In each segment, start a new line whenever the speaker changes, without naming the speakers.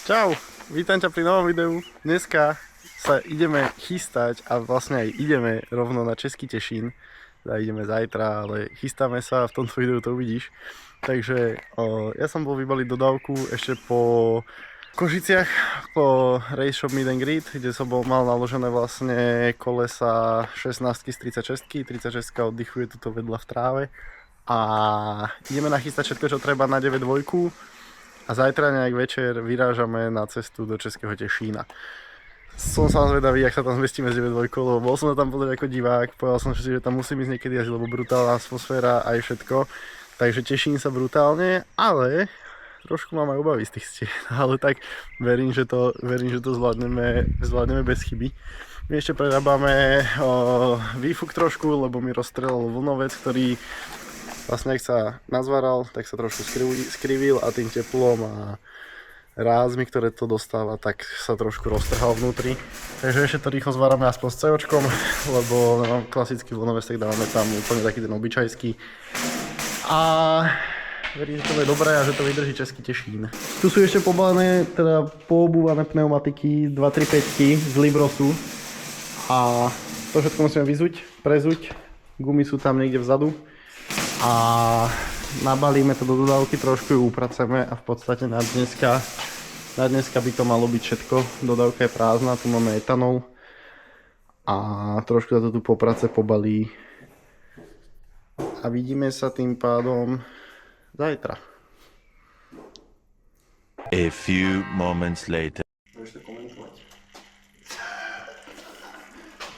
Čau, vítam ťa pri novom videu. Dneska sa ideme chystať a vlastne aj ideme rovno na Český Tešín. Ideme zajtra, ale chystáme sa a v tomto videu to uvidíš. Takže ja som bol vybaliť dodávku ešte po Košiciach, po Race Shop Meet and Greet, kde som mal naložené vlastne kolesa 16 z 36, 36 oddychuje tuto vedľa v tráve. A ideme nachystať všetko, čo treba na 9.2. A zajtra nejak večer vyrážame na cestu do Českého Tešína. Som sám zvedavý, jak sa tam zmestíme s 9.2, lebo bol som tam pozrieť ako divák, povedal som si, že tam musím ísť niekedy jazdiť, lebo brutálna atmosféra aj všetko. Takže teším sa brutálne, ale trošku mám aj obavy z tých stien, ale tak verím, že to zvládneme bez chyby. My ešte prerábame výfuk trošku, lebo mi rozstrelil vlnovec, ktorý vlastne ak sa nazvaral, tak sa trošku skrivil a tým teplom a rázmi, ktoré to dostáva, tak sa trošku roztrhal vnútri. Takže ešte to rýchlo zvárame aspoň s COčkom, lebo klasický vlnovec, tak dávame tam úplne taký ten obyčajský. A verím, že to bude dobré a že to vydrží Český Tešín. Tu sú ešte pobalené, teda poobúvané pneumatiky 235 z Librosu. A to všetko musíme vyzuť, prezuť. Gumy sú tam niekde vzadu. A nabalíme to do dodávky, trošku ju upraceme a v podstate na dneska by to malo byť všetko. Dodávka je prázdna, tu máme etanol a trošku sa to tu poprace pobalí. A vidíme sa tým pádom zajtra.
A few moments later.
Môžeš to komentovať.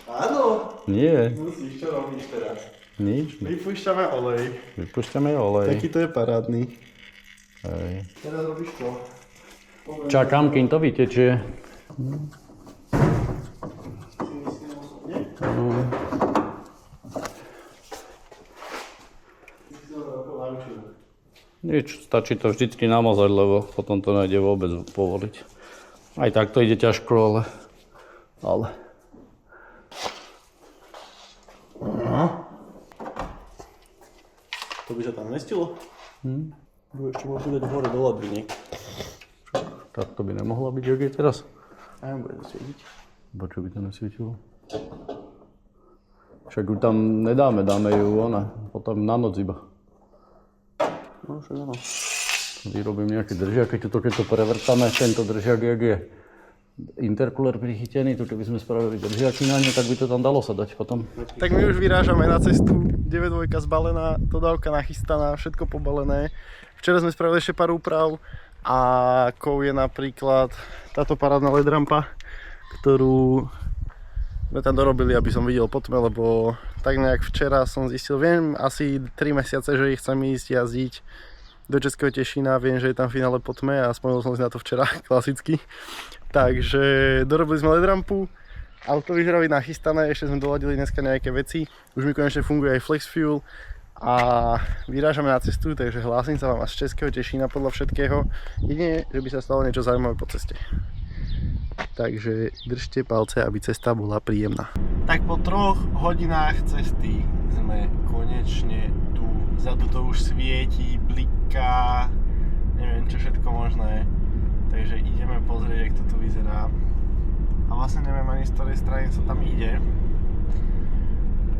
Áno!
Nie,
Musíš, čo robíš teraz?
nič.
Vypúšťame olej.
Vypúšťame olej.
Taký to je parádny.
Hej.
Teraz robíš čo?
Čakám, kým to vytečie. Nič, stačí to vždycky namazať, lebo potom to nejde vôbec povoliť. Aj tak to ide ťažko, ale...
To by sa tam nestilo? Ešte môžu dať hore do ladviniek.
Tak to by nemohla byť, jak je teraz.
A ja bude to svietiť.
Čo by to nesvietilo? Však ju tam nedáme, dáme ju potom na noc iba.
No však áno.
Vyrobím nejaký držiak, keď to prevrtáme, tento držiak, jak je intercooler prichytený, tu keby sme spravili držiaky na ne, tak by to tam dalo sa dať potom.
Tak my už vyrážame na cestu, 9.2 zbalená, dodávka nachystaná, všetko pobalené. Včera sme spravili ešte pár úprav a kou je napríklad táto parádna LED rampa, ktorú sme tam dorobili, aby som videl po tme, lebo tak nejak včera som zistil, viem asi 3 mesiace, že chcem ísť jazdiť do Českého Tešína, viem, že je tam finále po tme a spomenul som si na to včera, klasicky. Takže dorobili sme LED rampu, auto vyzerá byť nachystané, ešte sme doladili dneska nejaké veci, už mi konečne funguje aj Flex Fuel a vyrážame na cestu, takže hlásim sa vám z Českého Tešína podľa všetkého, jedine, že by sa stalo niečo zaujímavé po ceste. Takže držte palce, aby cesta bola príjemná. Tak po 3 hodinách cesty sme konečne tu. Vzadu to už svieti, bliká, neviem čo všetko možné. Takže ideme pozrieť, jak to tu vyzerá. A vlastne neviem ani z ktorej strany sa tam ide.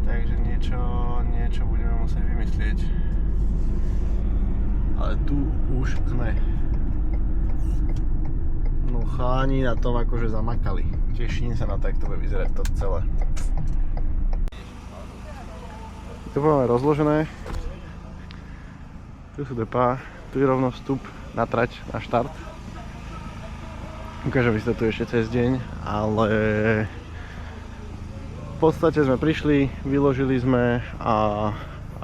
Takže niečo budeme musieť vymyslieť. Ale tu už sme. No chalani na tom akože zamakali. Teším sa na to, jak to bude vyzerať to celé. Tu máme rozložené. Tu sú depá. Tu je rovno vstup na trať, na štart. Ukážem si to tu ešte cez deň, ale v podstate sme prišli, vyložili sme a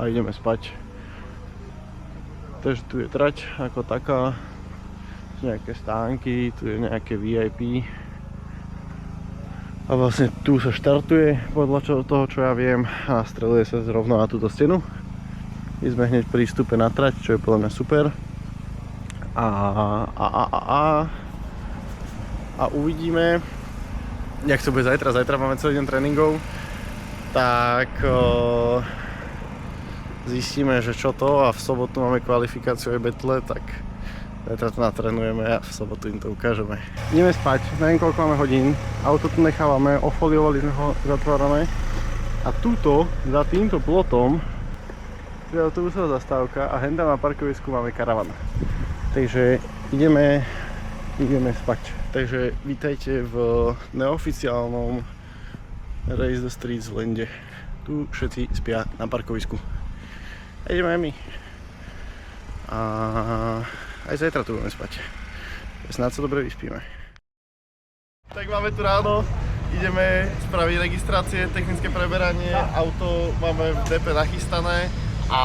ideme spať. Takže tu je trať ako taká. Nejaké stánky, tu je nejaké VIP a vlastne tu sa štartuje podľa toho, čo ja viem a streluje sa zrovna na túto stenu. My sme hneď pri vstupe na trať, čo je podľa mňa super a uvidíme, jak to bude zajtra máme celý deň tréningov, tak zistíme, že čo to, a v sobotu máme kvalifikáciu aj battle, tak Zajtra to natrenujeme a v sobotu im to ukážeme. Ideme spať, neviem koľko máme hodín. Auto tu nechávame, ofoliovali sme ho zatvárané. A tuto, za týmto plotom, je autobusová zastávka a henda na parkovisku máme karavan. Takže ideme spať. Takže vítajte v neoficiálnom Race the Streets v Lende. Tu všetci spia na parkovisku. A ideme aj my. A aj zajtra tu budeme spať. Snáď sa dobre vyspíme. Tak máme tu ráno, ideme spraviť registrácie, technické preberanie, auto máme v DP nachystané a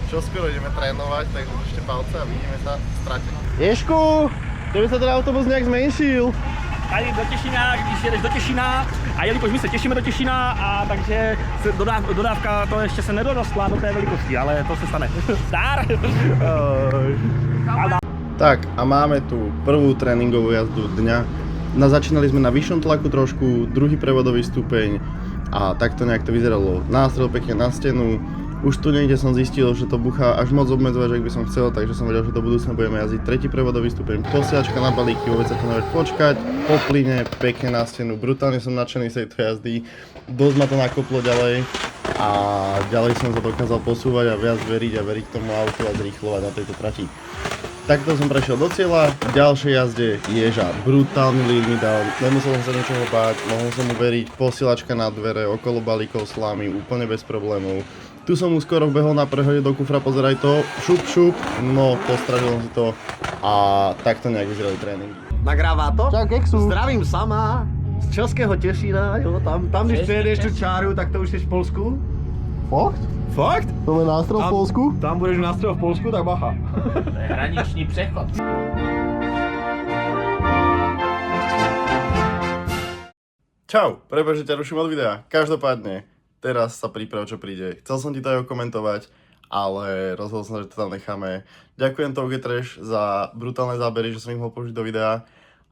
čoskoro ideme trénovať, takže držte palce a vidíme sa v strate. Ježku, tebe sa teda autobus nejak zmenšil.
Tady do Těšína, když jedeš do Těšína a jelikož my se těšíme do Těšína a takže dodávka to ještě se nedorostla do té velikosti, ale to se stane. Zdar!
Tak a máme tu prvú tréningovú jazdu dňa. Začínali sme na vyššom tlaku trošku, druhý prevodový stupeň a takto nejak to vyzeralo. Nástrel pekne na stenu. Už tu niekde som zistil, že to buchá až moc obmedzuje, že ak by som chcel, takže som vedel, že do budúcna budeme jazdiť tretí prevodový stupeň. Posiačka na balíky, vôbec sa to nevieť počkať, po plyne, pekne na stenu, brutálne som nadšený z tejto jazdy, dosť ma to nakoplo ďalej a ďalej som sa dokázal posúvať a viac veriť tomu autu a zrýchlovať na tejto trati. Takto som prešiel do cieľa, v ďalšej jazde Ježa, brutálny lead mi dal, nemusel som sa ničoho báť, mohol som mu veriť, posielačka na dvere, okolo balíkov slámy, úplne bez problémov. Tu som mu skoro vbehol na prehode do kufra, pozeraj to, šup, no postražil si to a takto nejak vyzerali tréningy.
Nagrává to?
Čau, Keksu.
Zdravím sama z Českého Těšína, jo, tam když přejedeš tu čáru, tak to už jsi v Polsku.
Fakt?
Fakt?
To je nástroj v Polsku?
Tam budeš nástroj v Polsku, tak bacha.
To je hraniční přechod.
Čau, prepáč, že ťa ruším od videa. Každopádne, teraz sa priprav, čo príde. Chcel som ti to aj okomentovať, ale rozhodol som, že to tam necháme. Ďakujem Touge Trash za brutálne zábery, že som ich mohol použiť do videa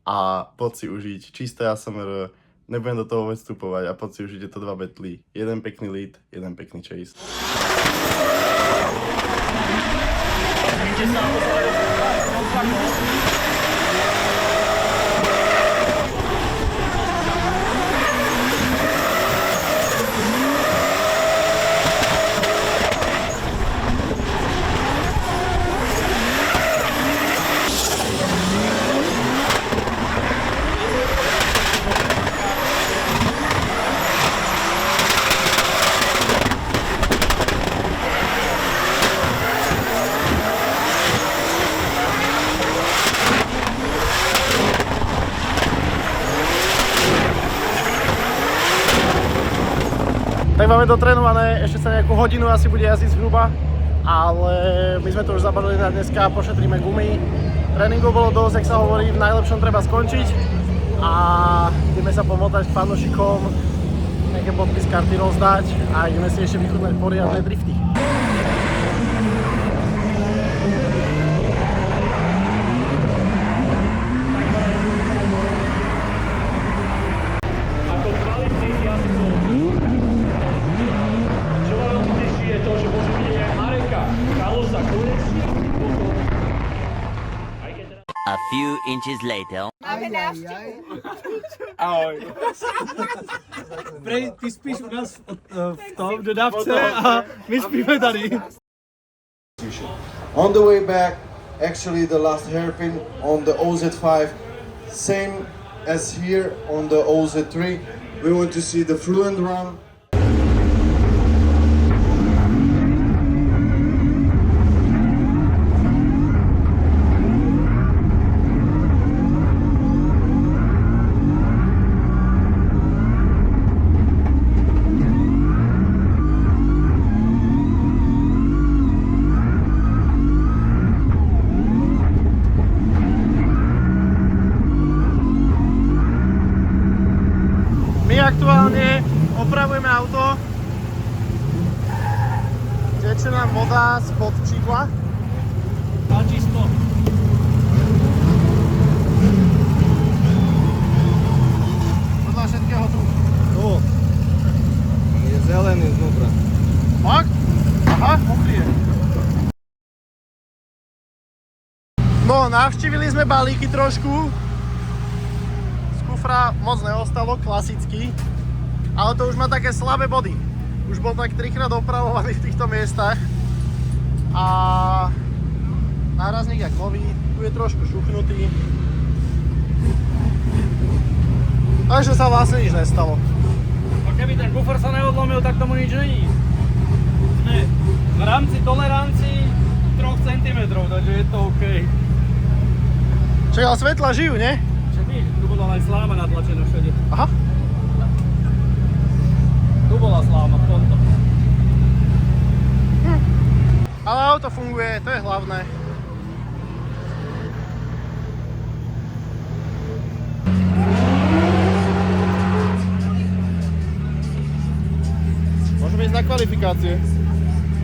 a poď si užiť čisté ASMR, nebudem do toho vôbec vstupovať a poď si užiť tieto dva betly. Jeden pekný lead, jeden pekný chase. Tak máme dotrénované, ešte sa nejakú hodinu asi bude jazdiť zhruba, ale my sme to už zabalili na dneska, pošetríme gumy. Tréningov bolo dosť, ak sa hovorí, v najlepšom treba skončiť a ideme sa pomotať fanúšikom, nejaké podpis karty rozdať a ideme si ešte vychutnať poriadne drifty.
Ako kvalitných jazdcov. Čo ma veľmi teší je to, že môžem vidieť aj Mareka, Kalosa, konečne.
A few inches later.
Prej, ty spíš u nás v tom dodávce a my spíme tady.
On the way back, actually the last hairpin on the OZ5, same as here on the OZ3. We want to see the fluent run.
Aktuálne opravujeme auto, teče nám voda spod čidla.
Čisto.
Podľa všetkého tu.
Je zelený znútra.
Fakt? Aha, mokrý je. No, navštívili sme balíky trošku. Z kufra moc neostalo, klasicky. Ale to už má také slabé body. Už bol tak 3-krát opravovaný v týchto miestach. A nárazník jak nový, tu je trošku šuchnutý. Takže sa vlastne nič nestalo.
A keby ten kufor sa neodlomil, tak tomu nič není. Sme v rámci toleranci 3 cm, takže je to OK.
Čak, ale svetla žijú, nie?
Však nič, tu bola aj sláma natlačená všade.
Aha.
Tu bola sláma v tomto.
Ale auto funguje, to je hlavné. Můžeme jít na kvalifikaci.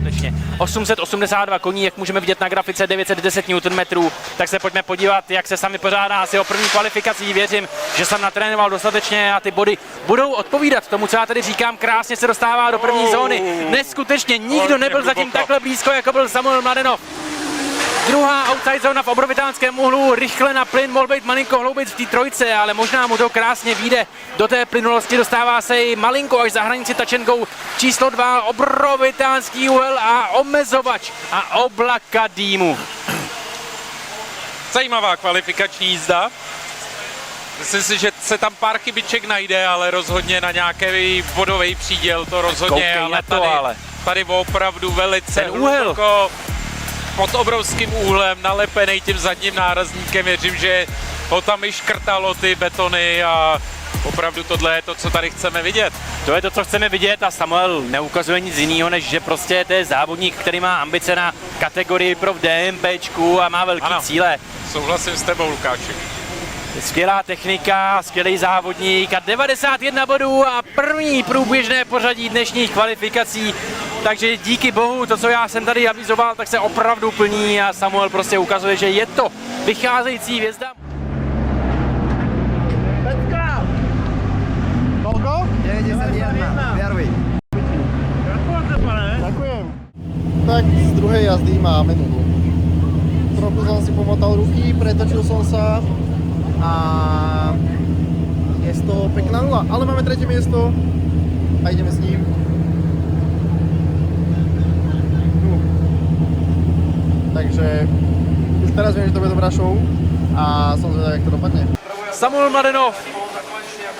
Skutečně. 882 koní, jak můžeme vidět na grafice, 910 Nm, tak se pojďme podívat, jak se sami pořádá s jeho první kvalifikací. Věřím, že jsem natrénoval dostatečně a ty body budou odpovídat tomu, co já tady říkám. Krásně se dostává do první zóny. Neskutečně nikdo nebyl zatím takhle blízko, jako byl Samuel Mladenov. Druhá outside zóna v obrovitánském úhlu, rychle na plyn, mohl být malinko hloubit v té trojce, ale možná mu to krásně vyjde. Do té plynulosti dostává se i malinko až za hranici touch and go. Číslo 2, obrovitánský úhel a omezovač a oblaka dýmu.
Zajímavá kvalifikační jízda. Myslím si, že se tam pár chybiček najde, ale rozhodně na nějaký bodový příděl to rozhodně, ale tady opravdu velice
ten úhel.
hluboko, pod obrovským úhlem, nalepený tím zadním nárazníkem. Věřím, že ho tam i škrtalo ty betony a opravdu tohle je to, co tady chceme vidět.
To je to, co chceme vidět a Samuel neukazuje nic jiného, než že prostě to je závodník, který má ambice na kategorii pro v DMPčku a má velký cíle.
Souhlasím s tebou, Lukáši.
Skvělá technika, skvělý závodník a 91 bodů a první průběžné pořadí dnešních kvalifikací. Takže díky bohu, to, co já jsem tady avizoval, tak se opravdu plní a Samuel prostě ukazuje, že je to vycházející hvězda.
Koľko?
91, первый.
Ďakujem. Tak z druhej jazdy máme nulu. Trochu som si pomotal ruky, pretočil som sa a je z toho pekná nula. Ale máme tretie miesto a ideme s ním. Takže už teraz viem, že to bude dobrá show a som zvedavý, jak to dopadne.
Samuel Mladenov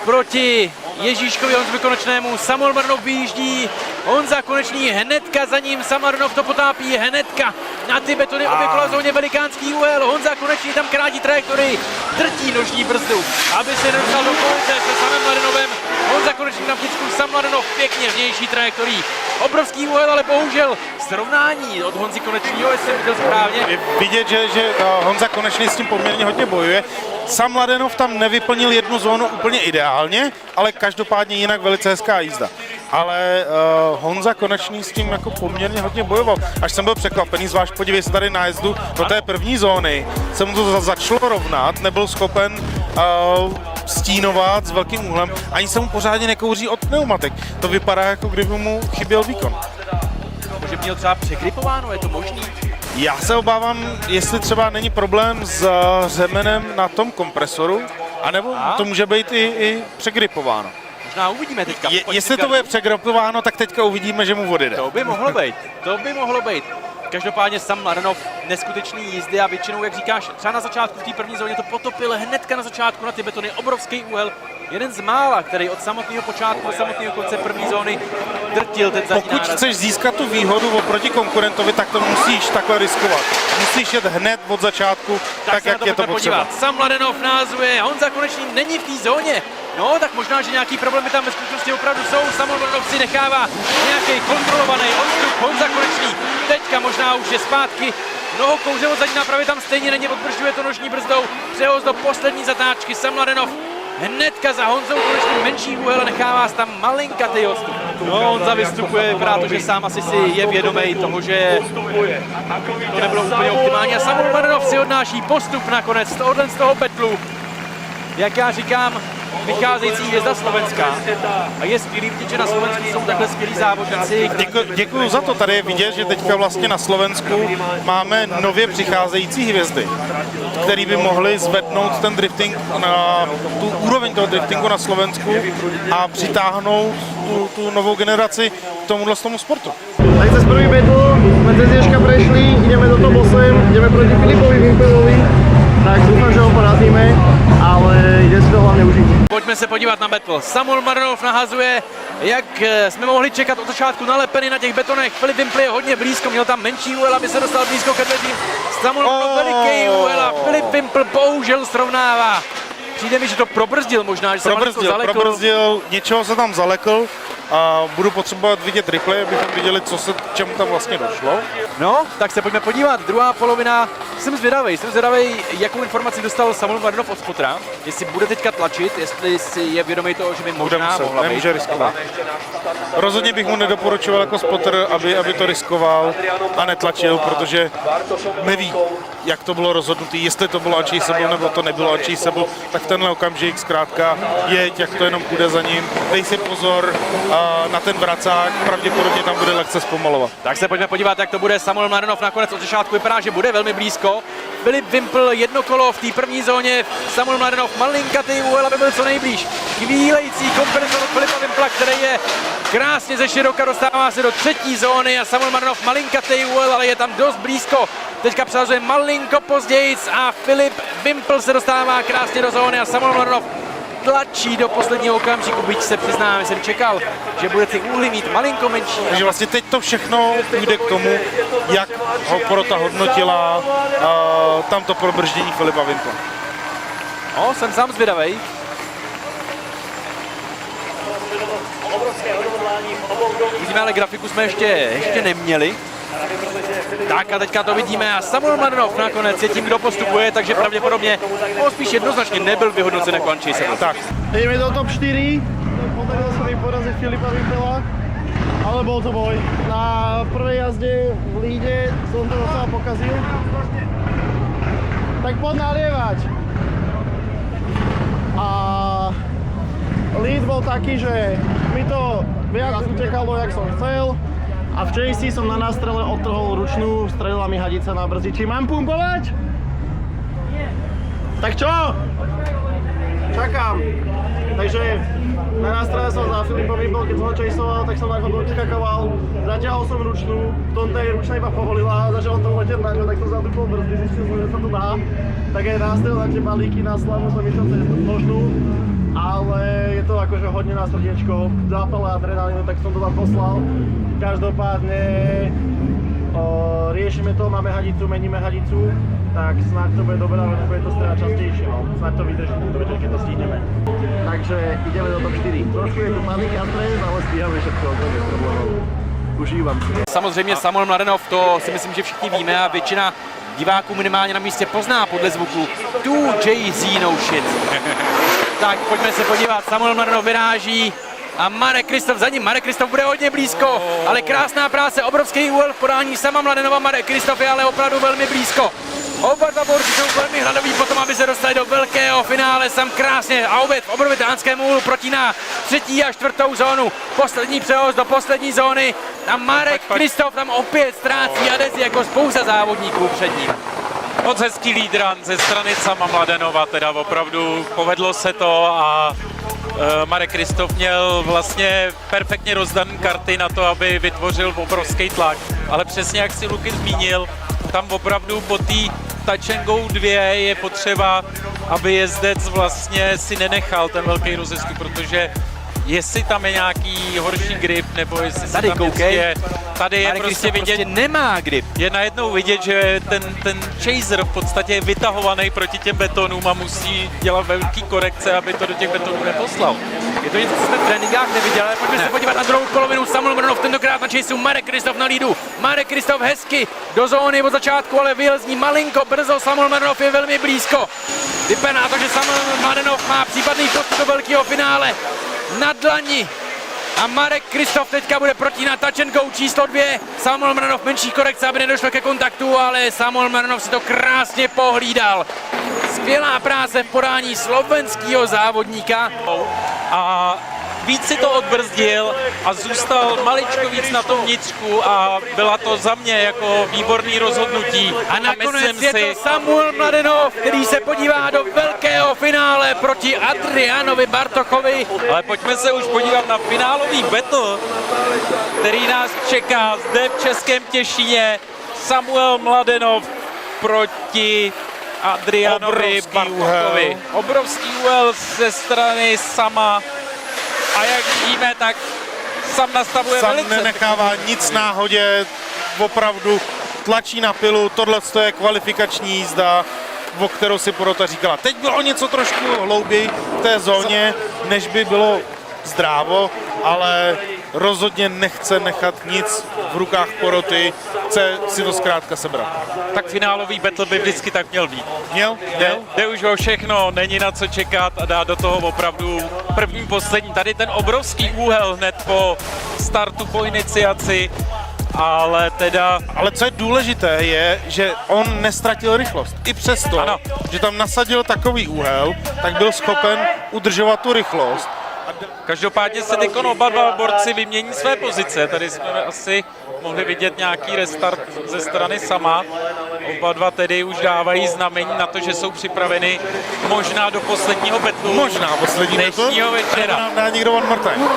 proti Ježíškovi Honzovi Konečnému. Samuel Mladenov vyjíždí, Honza Konečný hnedka za ním, Samuel Mladenov to potápí hnedka na ty betony, obě kola zóně velikánský úhel, Honza Konečný tam krátí trajektorii, drtí nožní brzdu, aby se nedostal do koalice se samým Mladenovem. Honza Konečný na vnitřku, Sam Mladenov pěkně vnější trajektorií. Obrovský úhel, ale bohužel srovnání od Honzy Konečného, jestli jsem viděl správně.
Je vidět, že Honza Konečný s tím poměrně hodně bojuje. Sam Mladenov tam nevyplnil jednu zónu úplně ideálně, ale každopádně jinak velice hezká jízda. Ale Honza Konečný s tím jako poměrně hodně bojoval. Až jsem byl překvapený, zvlášť podívej se tady na jezdu do té první zóny. Se mu to začalo rovnat, nebyl schopen stínovat s velkým úhlem, ani se mu pořádně nekouří od pneumatik. To vypadá, jako kdyby mu chyběl výkon.
Že měl třeba překrypováno, je to možný?
Já se obávám, jestli třeba není problém s řemenem na tom kompresoru, anebo to může být i přegripováno.
Možná uvidíme teďka.
Jestli to bude přegripováno, tak teďka uvidíme, že mu odjede.
To by mohlo být, to by mohlo být. Každopádně Sam Mladenov neskutečný jízdy a většinou, jak říkáš, třeba na začátku v té první zóně to potopil hnedka na začátku na ty betony, obrovský úhel. Jeden z mála, který od samotného počátku do samotného konce první zóny drtil ten zadní
Pokud chceš získat tu výhodu oproti konkurentovi, tak to musíš takhle riskovat. Musíš jet hned od začátku, tak jak je to potřeba.
Sam Mladenov názvuje, Honza Konečný není v té zóně. No, tak možná, že nějaký problémy tam ve skutečnosti opravdu jsou. Samuel Mladenov si nechává nějaký kontrolovaný odstup. Honza Konečný teďka možná už je zpátky. Mnoho kouře od zadní nápravy tam stejně není, odbržďuje to nožní brzdou. Přehoz do poslední zatáčky. Sam Mladenov hnedka za Honzou Konečným menší úhel a nechává se tam malinkatý odstup. No, Honza vystupuje, vypadá to, že sám asi si je vědomý toho, že to nebylo úplně optimální. A Samuel Mladenov si odnáší postup nakonec z toho betlu. Jak já říkám, vycházející hvězda Slovenska. A je skvělý vidět, že na Slovensku jsou takhle skvělí závodníci.
Děkuju za to, tady je vidět, že teďka vlastně na Slovensku máme nově přicházející hvězdy, který by mohli zvednout ten drifting na tu úroveň toho driftingu na Slovensku a přitáhnout tu novou generaci k tomuhle tomu sportu.
Tak cez prvý battle sme cez Ježka prešli, ideme do top 8, ideme proti Filipovi Vimpelovi, tak dúfam, že ho porazíme, ale ide si to hlavne užiť.
Pojďme se podívat na battle. Samuel Marinov nahazuje, jak jsme mohli čekat od začátku nalepený na těch betonech. Filip Wimpl je hodně blízko, měl tam menší úhel, aby se dostal blízko ke dveřím. Samuel Marinov veliký úhel a Filip Wimpl bohužel srovnává. Přijde mi, že to probrzdil možná, že se malinko zalekl.
Probrzdil, něčeho se tam zalekl a budu potřebovat vidět replay, abychom viděli, čemu tam vlastně došlo.
No, tak se pojďme podívat. Druhá polovina. Jsem zvědavý, jakou informaci dostal Samuel Marinov od spotra. Jestli bude teďka tlačit, jestli si je vědomý toho, že by možná mohla být.
Nemůže riskovat. Rozhodně bych mu nedoporučoval jako spotter, aby to riskoval a netlačil, protože neví, jak to bylo rozhodnuté, jestli to bylo unchaseable nebo to nebylo unchaseable, tak v tenhle okamžik zkrátka jeď, jak to jenom půjde za ním, dej si pozor na ten vracák, pravděpodobně tam bude lehce zpomalovat.
Tak se pojďme podívat, jak to bude. Samuel Marinov nakonec od začátku vypadá, že bude velmi blízko. Filip Wimpl jedno kolo v té první zóně, Samuel Marinov malinkatý úhel, aby byl co nejblíž. Chvílející kompenzace od Filipa Wimpla, který je krásně ze široka, dostává se do třetí zóny a Samuel Marinov malinkatý úhel, ale je tam dost blízko. Teďka přehazuje malinko později a Filip Wimpl se dostává krásně do zóny a Samuel Marinov tlačí do posledního okamžiku, byť se přiznám, jsem čekal, že bude ty úhly mít malinko menší.
Takže vlastně teď to všechno půjde k tomu, jak ho porota hodnotila tamto probrždění Filipa Wimpla.
No, jsem sám zvědavej. Vidíme, ale grafiku jsme ještě neměli. Tak a teďka to vidíme a Samuel Marinov nakonec je tím, kdo postupuje, takže pravděpodobně spíš jednoznačně nebyl vyhodnocen jako unchaseable.
Tak.
Ideme do top 4, podarilo sa mi poraziť Filipa Wimpela, ale bol to boj. Na prvej jazde v líde som to docela pokazil. Tak poď nalievať. A líd bol taký, že mi to viac utekalo, jak som chcel. A v JC som na nástrele odtrhol ručnú, strelila mi hadica na brzdiči. Mám pumpovať? Tak čo? Čakám. Takže na nástrele som za Filipom Wimpel, keď som ho chaseoval, tak som na chodu odskakoval. Zaťahol som ručnú, v tom tej ručnej iba povolila, začal to letět na ňo, tak som zadupol brzdy, zistil som, že sa to dá. Tak aj nástrel na tie balíky na slavu som myslel, že to možnú. Ale je to akože hodne na srdiečko, zápale adrenalínu, tak som to tam poslal. Každopádne riešime to, máme hadicu, meníme hadicu, tak snáď to bude dobré, ale bude to strana častejšie, no. Snáď to vydrží do večer, keď to stihneme. Takže ideme do top 4. Trošku je tu malinká stres, ale stíhame všetko, to je problémov. Užívam si.
Samozřejmě Samuel Marinov, to si myslím, že všichni víme a většina diváků minimálně na místě pozná podle zvuku tu Jay-Z no shit. Tak pojďme se podívat, Samuel Marinov vyráží a Marek Kristof za ním. Marek Kristof bude hodně blízko, ale krásná práce, obrovský úhel v podání sama Mladenova. Marek Kristof je ale opravdu velmi blízko. Oba dva borci jsou velmi hladoví potom, aby se dostali do velkého finále. Sam krásně a opět v obrovitánském úhlu protíná třetí a čtvrtou zónu. Poslední přehoz do poslední zóny a Marek Kristof tam opět ztrácí adezi jako spousta závodníků před ním.
Moc hezký lídran ze strany sama Mladenova, teda opravdu povedlo se to a Marek Kristof měl vlastně perfektně rozdaný karty na to, aby vytvořil obrovský tlak, ale přesně jak si Luky zmínil, tam opravdu po té touch and go 2 je potřeba, aby jezdec vlastně si nenechal ten velký rozestup, protože jestli tam je nějaký horší grip, nebo jestli
tady
tam je, tady je
Marek
prostě vidět,
prostě nemá grip.
Je najednou vidět, že ten chaser v podstatě je vytahovaný proti těm betonům a musí dělat velký korekce, aby to do těch betonů neposlal.
Je to něco, co jsme v tréninkách neviděli, ale pojďme se podívat na druhou polovinu. Samuel Marinov tentokrát na chaseu, Marek Kristof na lídu. Marek Kristof hezky do zóny od začátku, ale vyjel z ní malinko brzo. Samuel Marinov je velmi blízko. Vypadá to, že Samuel Marinov má případný postup do velkého finále. Na dlani a Marek Kristof teďka bude protínat touch and go číslo 2. Samuel Mranov menší korekce, aby nedošlo ke kontaktu, ale Samuel Mranov si to krásně pohlídal. Skvělá práce v podání slovenského závodníka.
A víc si to odbrzdil a zůstal maličko víc na tom vnitřku a byla to za mě jako výborný rozhodnutí.
A nakonec
myslím
je to Samuel Mladenov, který se podívá do velkého finále proti Adrianovi Bartochovi.
Ale pojďme se už podívat na finálový battle, který nás čeká zde v Českém Těšíně. Samuel Mladenov proti Adrianovi Bartochovi. Obrovský úhel ze strany Sama. A jak vidíme, tak Sam nastavuje
Sam
velice.
nenechává nic náhodě, opravdu tlačí na pilu, tohle je kvalifikační jízda, o kterou si porota říkala. Teď bylo něco trošku hlouběji v té zóně, než by bylo zdrávo, ale rozhodně nechce nechat nic v rukách poroty, chce si to zkrátka sebrat.
Tak finálový battle by vždycky tak měl být.
Měl?
Jde už o všechno, není na co čekat a dá do toho opravdu první, poslední. Tady ten obrovský úhel hned po startu, po iniciaci, ale teda...
Ale co je důležité je, že on nestratil rychlost. I přesto,
ano,
že tam nasadil takový úhel, tak byl schopen udržovat tu rychlost.
Každopádně se teď oba dva borci vymění své pozice. Tady jsme asi mohli vidět nějaký restart ze strany Sama. Oba dva tedy už dávají znamení na to, že jsou připraveni možná do posledního betlu.
Možná poslední
dnešního večera.
Nám dá někdo one more time.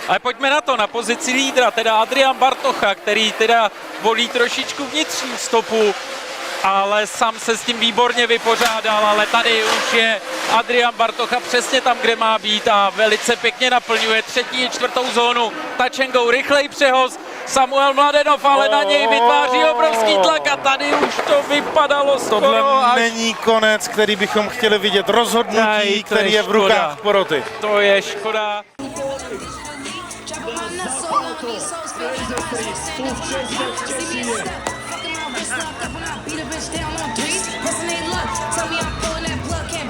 Ale pojďme na to, na pozici lídra, teda Adrian Bartocha, který teda volí trošičku vnitřní stopu, ale Sam se s tím výborně vypořádal, ale tady už je Adrian Bartocha přesně tam, kde má být a velice pěkně naplňuje třetí i čtvrtou zónu. Touch and go, rychlej přehoz, Samuel Mladenov, ale na něj vytváří obrovský tlak a tady už to vypadalo skoro
Tohle
až...
není konec, který bychom chtěli vidět. Rozhodnutí, který je v rukách poroty.
To je škoda.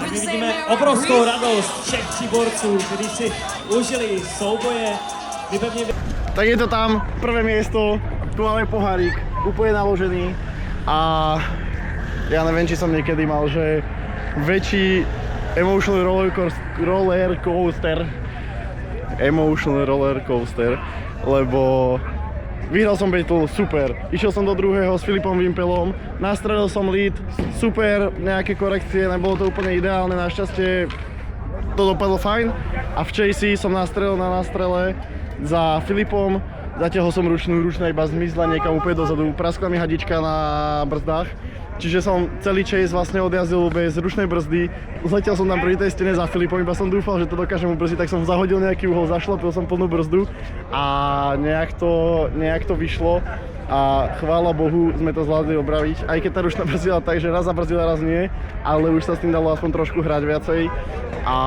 My vidíme obrovskou radost všech tří borců, kteří si užili souboje.
Tak je to tam, prvé miesto, tu máme pohárik, úplne naložený a ja neviem, či som niekedy mal, že väčší emotional roller coaster, lebo vyhral som battle, super. Išiel som do druhého s Filipom Vimpelom, nastrelil som lead, super, nejaké korekcie, nebolo to úplne ideálne, našťastie to dopadlo fajn a v chasey som nastrelil na nástrele za Filipom, zatiaľ som ručná iba zmizla niekam úplne dozadu, praskla mi hadička na brzdách, čiže som celý chase vlastne odjazdil bez ručnej brzdy, zletel som tam pri tej stene za Filipom, iba som dúfal, že to dokážem ubrzdiť, tak som zahodil nejaký uhol, zašlapil som plnú brzdu a nejak to vyšlo a chvála Bohu sme to zvládli obraviť, aj keď tá ručná brzdila tak, že raz zabrzdila, raz nie, ale už sa s tým dalo aspoň trošku hrať viacej a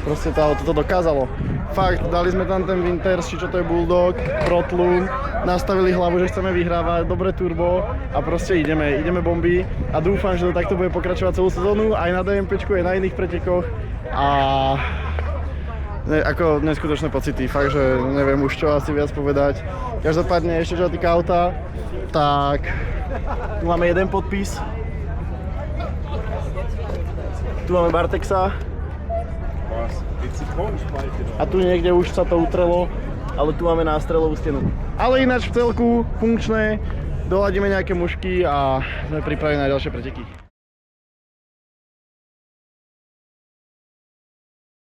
proste to auto to dokázalo. Fakt, dali sme tam ten Winters, či čo to je Bulldog, Protlum, nastavili hlavu, že chceme vyhrávať, dobre turbo a proste ideme bomby a dúfam, že to takto bude pokračovať celú sezónu aj na DMPčku, aj na iných pretekoch a ako neskutočné pocity, fakt, že neviem už čo asi viac povedať. Každopádne ešte čo sa týka auta, tak tu máme jeden podpis, tu máme Bartexa, a tu niekde už sa to utrelo, ale tu máme nástrelovú stenu. Ale ináč v celku funkčné, doladíme nejaké mušky a sme pripravení na ďalšie preteky.